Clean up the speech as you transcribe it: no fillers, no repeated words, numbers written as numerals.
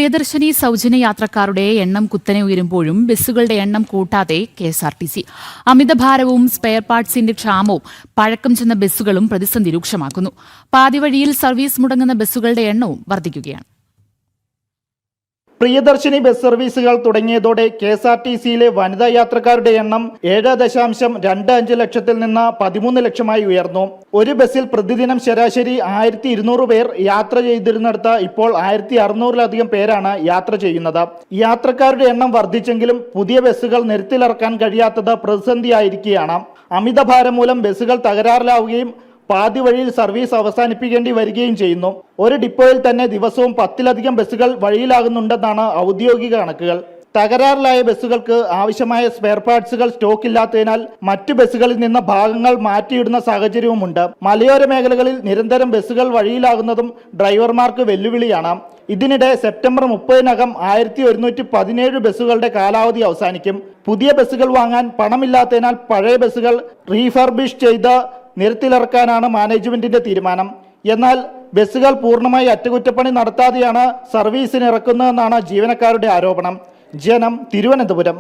പ്രിയദർശിനി സൗജന്യ യാത്രക്കാരുടെ എണ്ണം കുത്തനെ ഉയരുമ്പോഴും ബസ്സുകളുടെ എണ്ണം കൂട്ടാതെ കെഎസ്ആർടിസി. അമിതഭാരവും സ്പെയർ പാർട്സിന്റെ ക്ഷാമവും പഴക്കം ചെന്ന ബസ്സുകളും പ്രതിസന്ധി രൂക്ഷമാക്കുന്നു. പാതിവഴിയിൽ സർവീസ് മുടങ്ങുന്ന ബസ്സുകളുടെ എണ്ണവും വർദ്ധിക്കുകയാണ്. പ്രിയദർശിനി ബസ് സർവീസുകൾ തുടങ്ങിയതോടെ കെഎസ്ആർടിസിയിലെ വനിതാ യാത്രക്കാരുടെ എണ്ണം 7.25 ലക്ഷത്തിൽ നിന്ന് 13 ലക്ഷമായി ഉയർന്നു. ഒരു ബസ്സിൽ പ്രതിദിനം ശരാശരി 1200 പേർ യാത്ര ചെയ്തിരുന്നിടത്ത് ഇപ്പോൾ 1600-ലധികം പേരാണ് യാത്ര ചെയ്യുന്നത്. യാത്രക്കാരുടെ എണ്ണം വർദ്ധിച്ചെങ്കിലും പുതിയ ബസ്സുകൾ നിരത്തിലിറക്കാൻ കഴിയാത്തത് പ്രതിസന്ധിയായിരിക്കുകയാണ്. അമിതഭാരം മൂലം ബസ്സുകൾ തകരാറിലാവുകയും പാതി വഴിയിൽ സർവീസ് അവസാനിപ്പിക്കേണ്ടി വരികയും ചെയ്യുന്നു. ഒരു ഡിപ്പോയിൽ തന്നെ ദിവസവും 10-ലധികം ബസ്സുകൾ വഴിയിലാകുന്നുണ്ടെന്നാണ് ഔദ്യോഗിക കണക്കുകൾ. തകരാറിലായ ബസ്സുകൾക്ക് ആവശ്യമായ സ്പെയർ പാർട്സുകൾ സ്റ്റോക്കില്ലാത്തതിനാൽ മറ്റു ബസ്സുകളിൽ നിന്ന് ഭാഗങ്ങൾ മാറ്റിയിടുന്ന സാഹചര്യവുമുണ്ട്. മലയോര മേഖലകളിൽ നിരന്തരം ബസ്സുകൾ വഴിയിലാകുന്നതും ഡ്രൈവർമാർക്ക് വെല്ലുവിളിയാണ്. ഇതിനിടെ സെപ്റ്റംബർ 30-നകം 1117 ബസ്സുകളുടെ കാലാവധി അവസാനിക്കും. പുതിയ ബസ്സുകൾ വാങ്ങാൻ പണമില്ലാത്തതിനാൽ പഴയ ബസ്സുകൾ റീഫർബിഷ് ചെയ്ത് നിരത്തിലിറക്കാനാണ് മാനേജ്മെന്റിന്റെ തീരുമാനം. എന്നാൽ ബസ്സുകൾ പൂർണ്ണമായി അറ്റകുറ്റപ്പണി നടത്താതെയാണ് സർവീസിന് ഇറക്കുന്നതെന്നാണ് ജീവനക്കാരുടെ ആരോപണം. ജനം, തിരുവനന്തപുരം.